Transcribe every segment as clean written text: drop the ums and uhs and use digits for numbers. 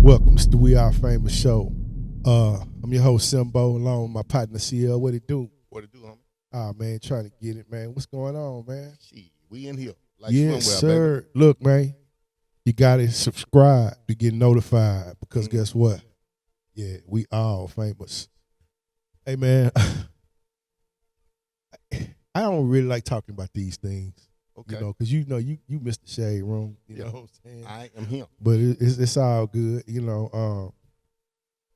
Welcome to the We Are Famous show. I'm your host Simbo, along with my partner CL. What it do? What it do, homie? Ah, man, trying to get it, man. What's going on, man? Shit, we in here. Like Yes, swimwear, sir. baby. Look, man, you gotta subscribe to get notified because guess what? Yeah, we all famous. Hey, man, I don't really like talking about these things. Okay. You know, because you missed the shade room. You Yeah. know what I'm saying? I am him. But it's all good, you know.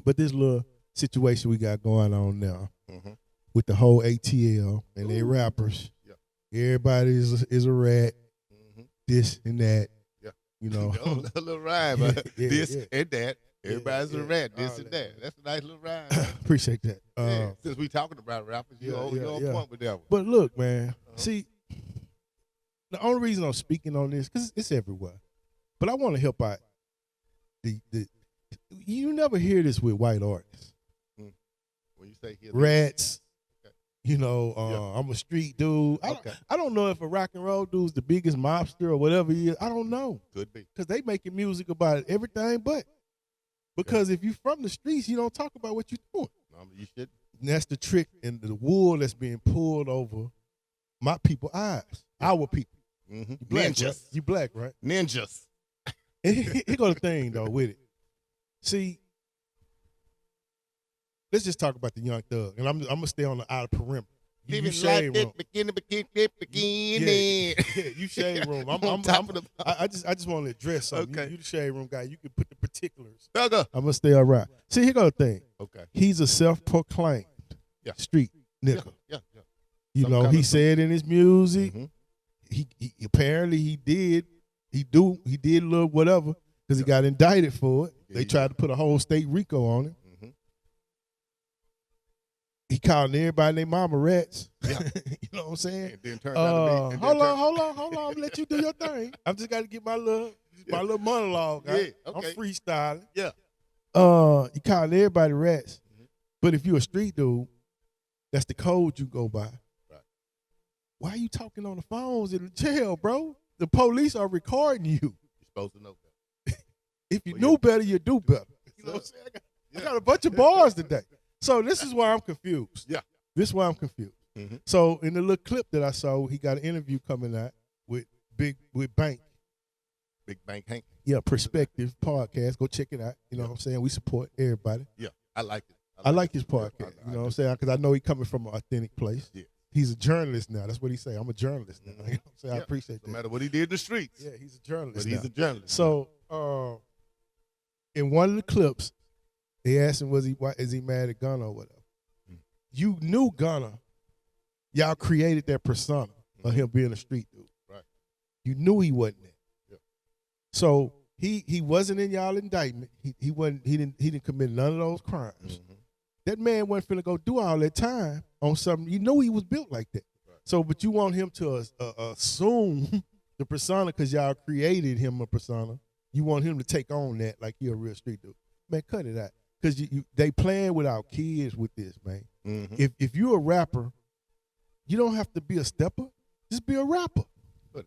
But this little situation we got going on now Mm-hmm. with the whole ATL and they rappers. Yeah. Everybody is a rat, Mm-hmm. this and that. Yeah. You know. A little rhyme. This and that. Everybody's a rat. This all and that. That's a nice little rhyme. Appreciate that. Yeah. Since we talking about rappers, you're on point with that one. But look, man, see, the only reason I'm speaking on this, because it's everywhere, but I want to help out the you never hear this with white artists. When you say here, Rats, okay. you know, I'm a street dude. I don't know if a rock and roll dude's the biggest mobster or whatever he is. I don't know. Could be. Because they making music about everything but. Because if you from the streets, you don't talk about what you're doing. No, you should. And that's the trick and the wool that's being pulled over my people's eyes. Our people. Mm-hmm. You black, Ninjas. right? You black, right? Ninjas. And here go the thing, though, with it. See, let's just talk about the Young Thug. And I'm going to stay on the outer perimeter. You shade room. Begin. Yeah, you shade room. I just want to address something. Okay. You the shade room guy. You can put the particulars. Thugger. I'm going to stay all right. See, here go the thing. Okay. He's a self-proclaimed street nigga. Yeah. You Some know, kind he of said in his music, Mm-hmm. he apparently he did a little whatever because he got indicted for it. They tried to put a whole state RICO on him. Mm-hmm. He calling everybody and their mama rats. Yeah. You know what I'm saying? And then turned out to be. Hold on. I'm gonna let you do your thing. I'm just got to get my little monologue. Yeah, Right? okay. I'm freestyling. Yeah. You calling everybody rats, but if you're a street dude, that's the code you go by. Right. Why are you talking on the phones in the jail, bro? The police are recording you. You're supposed to know that. If you knew better, you do better. You know what I'm saying? I got a bunch of bars today. So this is why I'm confused. Yeah. This is why I'm confused. Mm-hmm. So in the little clip that I saw, he got an interview coming out with Bank. Big Bank Hank. Yeah, Perspective podcast. Go check it out. You know what I'm saying? We support everybody. Yeah, I like it. I like his podcast. You know what I'm saying? Because I know he's coming from an authentic place. Yeah. He's a journalist now. That's what he say. I'm a journalist now. You know what I'm saying? I appreciate that. No matter what he did in the streets. Yeah, he's a journalist But he's now. a journalist. So in one of the clips, they asked him, is he mad at Gunna or whatever? You knew Gunna. Y'all created that persona of him being a street dude. Right. You knew he wasn't that. Yeah. So he wasn't in y'all indictment. He didn't commit none of those crimes. Mm-hmm. That man wasn't finna go do all that time on something. You know he was built like that. Right. So, but you want him to assume the persona because y'all created him a persona. You want him to take on that like he a real street dude. Man, cut it out. Because they playing with our kids with this, man. Mm-hmm. If you're a rapper, you don't have to be a stepper. Just be a rapper. But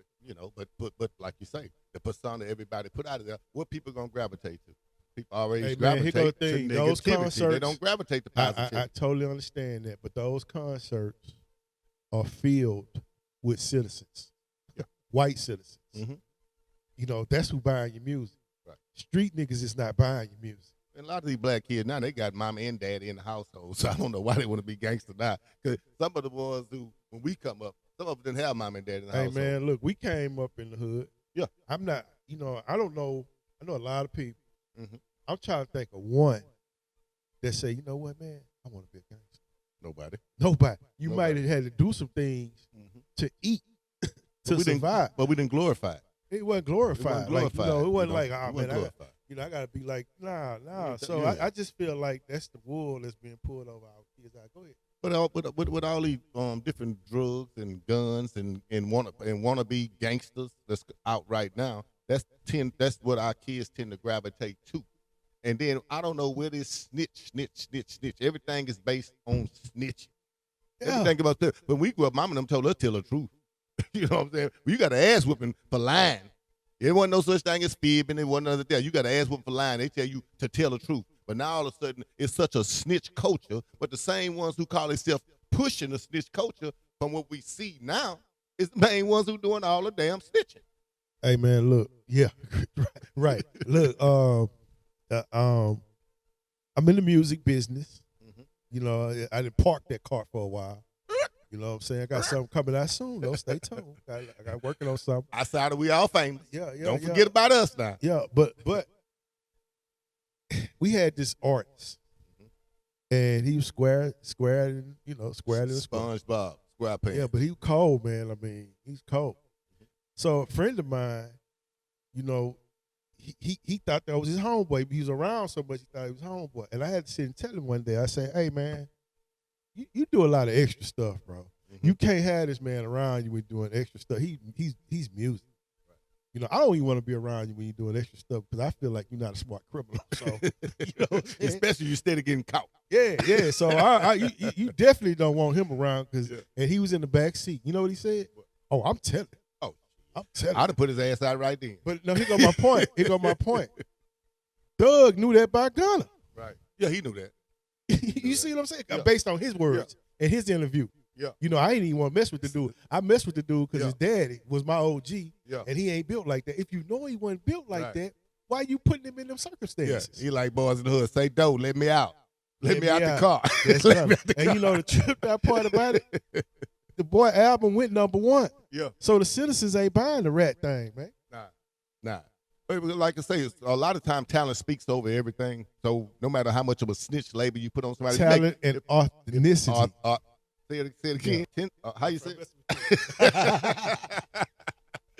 but like you say, the persona everybody put out of there, what people gonna gravitate to? People already gravitate here go the to thing. negativity. Those concerts, They don't gravitate to positivity. I totally understand that, but those concerts are filled with citizens, white citizens. Mm-hmm. You know, that's who buying your music. Right. Street niggas is not buying your music. And a lot of these black kids now, they got mama and daddy in the household, so I don't know why they want to be gangster now. Because some of the ones who, when we come up, some of them didn't have mama and daddy in the household. Hey, man, look, we came up in the hood. Yeah. I'm not, I don't know. I know a lot of people. Mm-hmm. I'm trying to think of one that say, you know what, man, I want to be a gangster. Nobody. You might have had to do some things to eat to survive. But we didn't glorify it. It wasn't glorified. It wasn't like, oh, man, I got to be like, nah. So I just feel like that's the wool that's being pulled over our kids. Go ahead. But with all these different drugs and guns and wanna be gangsters that's out right now, that's what our kids tend to gravitate to. And then I don't know where this snitch. Everything is based on snitching. Yeah. Everything about that. When we grew up, mama and them told us tell the truth. You know what I'm saying? Well, you got an ass whooping for lying. There wasn't no such thing as fibbing. There wasn't nothing there. You got to ask what for lying. They tell you to tell the truth. But now all of a sudden, it's such a snitch culture. But the same ones who call themselves pushing the snitch culture, from what we see now, is the main ones who doing all the damn snitching. Hey man, look, yeah, right. Look, I'm in the music business. Mm-hmm. You know, I didn't park that car for a while. You know what I'm saying? I got something coming out soon, though. Stay tuned. I got working on something. Outside of we all famous. Yeah. Don't forget about us now. Yeah, but we had this artist, and he was square in SpongeBob, SquarePants. Yeah, but he was cold, man. I mean, he's cold. So a friend of mine, you know, he thought that was his homeboy. He was around so much, he thought he was homeboy. And I had to sit and tell him one day, I said, hey, man, you do a lot of extra stuff, bro. Mm-hmm. You can't have this man around you when you're doing extra stuff. He's music. Right. You know, I don't even want to be around you when you're doing extra stuff because I feel like you're not a smart criminal. So, you know, especially you instead of getting caught. Yeah. So you definitely don't want him around and he was in the back seat. You know what he said? Oh, I'm telling. I'm telling. I'd have put his ass out right then. But no, here go my point. Doug knew that by Gunna. Right. Yeah, he knew that. You see what I'm saying? Yeah. Based on his words and his interview. Yeah. You know, I ain't even want to mess with the dude. I messed with the dude because his daddy was my OG. Yeah. And he ain't built like that. If you know he wasn't built like that, why you putting him in them circumstances? Yeah. He like boys in the hood. Say, "Doe, let me out. Let me out the car." And you know the tripped out part about it? The boy album went #1. Yeah. So the citizens ain't buying the rat thing, man. Nah. But like I say, a lot of time talent speaks over everything. So no matter how much of a snitch label you put on somebody, talent and authenticity. Say it again. Yeah. How you say it?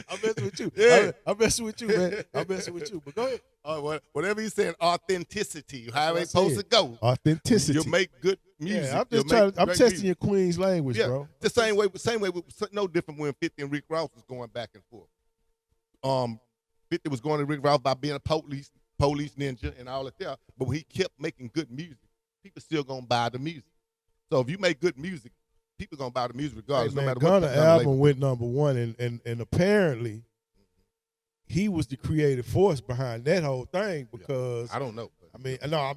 I'm messing with you. Yeah. I'm messing with you, man. I'm messing with you. But go ahead. Whatever you saying, authenticity. How it's supposed to go. Authenticity. You'll make good music. Yeah, I'm testing your Queen's language, bro. The same way. No different when 50 and Rick Ross was going back and forth. 50 was going to Rick Ross by being a police ninja and all that there. But when he kept making good music, people still gonna buy the music. So if you make good music, people gonna buy the music regardless. Hey, man, no matter Gunna what. album went #1, and apparently he was the creative force behind that whole thing because I don't know. I mean, no, I'm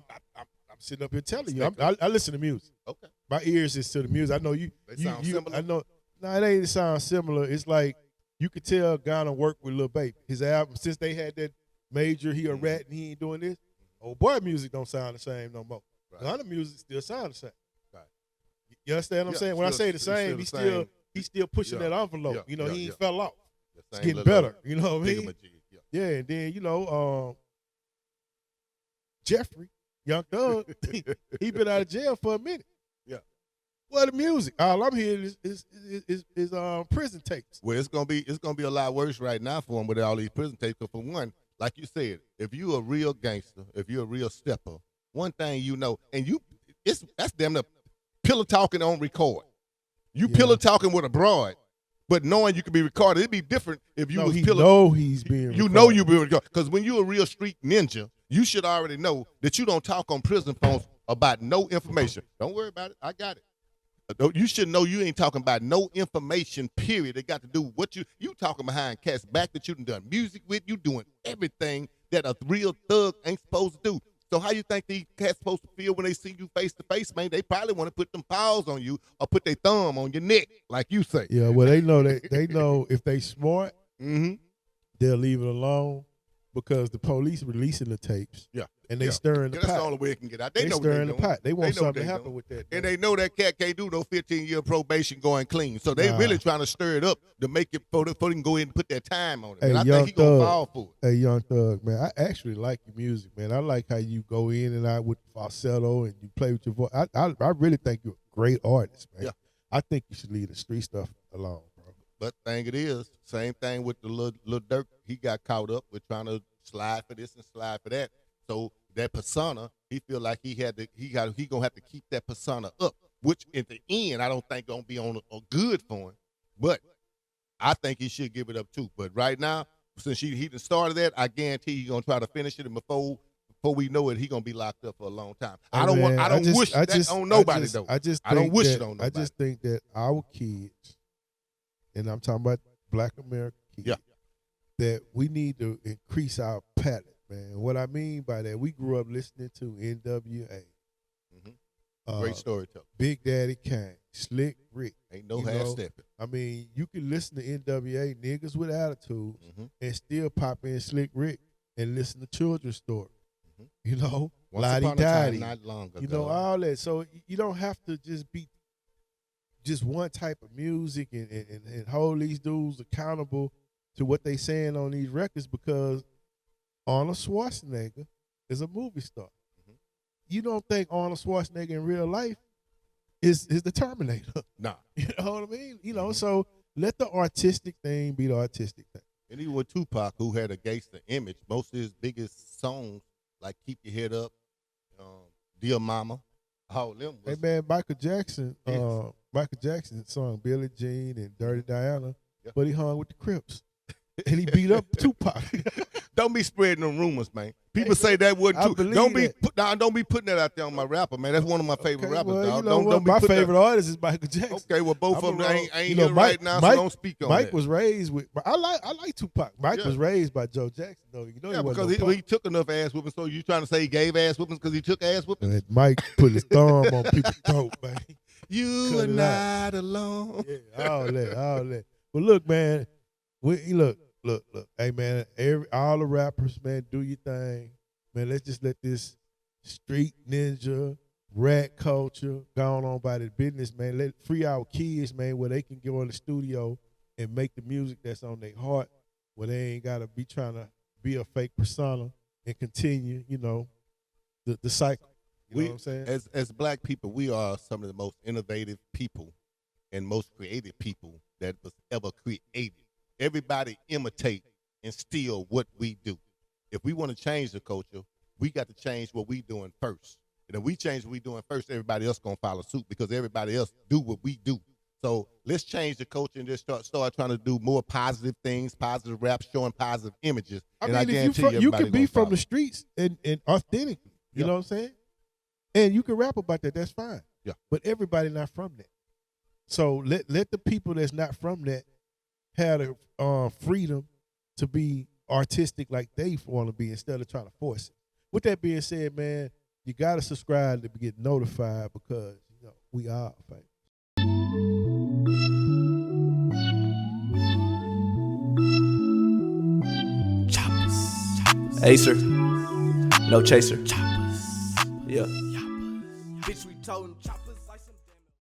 sitting up here telling you. I listen to music. Okay. My ears is to the music. I know you. They sound similar. I know. No, it ain't sound similar. It's like you could tell Gunna worked with Lil Baby. His album, since they had that major, he a rat and he ain't doing this. Oh boy, music don't sound the same no more. Right. Gunna music still sound the same. Right. You understand what I'm saying? When I say the same, he's still pushing that envelope. You know, he ain't fell off. It's getting better. You know what I mean? Yeah, and then you know, Jeffrey, Young Thug, he been out of jail for a minute. Yeah. Well, the music, all I'm hearing is prison tapes. Well, it's gonna be a lot worse right now for him with all these prison tapes. Because for one, like you said, if you're a real gangster, if you're a real stepper, one thing you know, and that's damn near pillow talking on record. You pillow talking with a broad, but knowing you can be recorded, it'd be different if you was pillow. Know he's being recorded. You know you being recorded because when you're a real street ninja, you should already know that you don't talk on prison phones about no information. Don't worry about it. I got it. You should know you ain't talking about no information, period. It got to do with what you talking behind cats back that you done music with. You doing everything that a real thug ain't supposed to do. So how you think these cats supposed to feel when they see you face to face, man? They probably want to put them paws on you or put their thumb on your neck, like you say. Yeah, well, they know they know if they smart, mm-hmm. they'll leave it alone because the police releasing the tapes. Yeah. And they stirring the pot. That's the only way it can get out. They know stirring the pot. They want something to happen with that. And they know that cat can't do no 15-year probation going clean. So they really trying to stir it up to make it for they can go in and put their time on it. And I think he going to fall for it. Hey, Young Thug, man, I actually like your music, man. I like how you go in and out with falsetto and you play with your voice. I really think you're a great artist, man. Yeah. I think you should leave the street stuff alone, bro. But thing it is, same thing with the little Dirk. He got caught up with trying to slide for this and slide for that. So that persona, he feel like he gonna have to keep that persona up, which at the end I don't think gonna be on a good for him. But I think he should give it up too. But right now, since he done started that, I guarantee he gonna try to finish it, and before we know it, he gonna be locked up for a long time. I don't wish that on nobody though. I don't wish it on nobody. I just think that our kids, and I'm talking about Black American kids, that we need to increase our palate, man. What I mean by that, we grew up listening to NWA. Great storyteller. Big Daddy Kane, Slick Rick. Ain't no half stepping. I mean, you can listen to NWA, niggas with attitudes, and still pop in Slick Rick and listen to children's stories. You know, Once upon a time, not long ago. You know, all that. So you don't have to just be just one type of music and hold these dudes accountable to what they saying on these records, because Arnold Schwarzenegger is a movie star. You don't think Arnold Schwarzenegger in real life is the Terminator? Nah. You know what I mean? You know, so let the artistic thing be the artistic thing. And even with Tupac, who had a gangster image, most of his biggest songs, like "Keep Your Head Up," "Dear Mama," all of them was. Hey man, Michael Jackson sung Billie Jean and Dirty Diana, but he hung with the Crips. And he beat up Tupac. Don't be spreading them rumors, man. People say that wouldn't too. Don't be putting that out there on my rapper, man. That's one of my favorite rappers, well, dog. You know Don't my favorite artist is Michael Jackson. Okay, well both of them ain't here right now, so don't speak on Mike that. was raised with. I like Tupac. Mike was raised by Joe Jackson, though. You know, because he took enough ass whoopings. So you trying to say he gave ass whoopings because he took ass whoopings? And Mike put his thumb on people's throat, man. You are not alone. Yeah, all that. But look, man, look. Hey, man, all the rappers, man, do your thing. Man, let's just let this street ninja, rat culture go on by the business, man. Let free our kids, man, where they can go in the studio and make the music that's on their heart, where they ain't got to be trying to be a fake persona and continue, you know, the cycle. You know what I'm saying? As black people, we are some of the most innovative people and most creative people that was ever created. Everybody imitate and steal what we do. If we want to change the culture, we got to change what we doing first. And if we change what we doing first, everybody else gonna follow suit, because everybody else do what we do. So let's change the culture and just start trying to do more positive things, positive rap, showing positive images. I mean, if you can be from the streets and authentically, you know what I'm saying? And you can rap about that, that's fine. Yeah. But everybody not from that. So let the people that's not from that have the freedom to be artistic like they want to be, instead of trying to force it. With that being said, man, you got to subscribe to get notified, because you know we are famous. Acer, no chaser.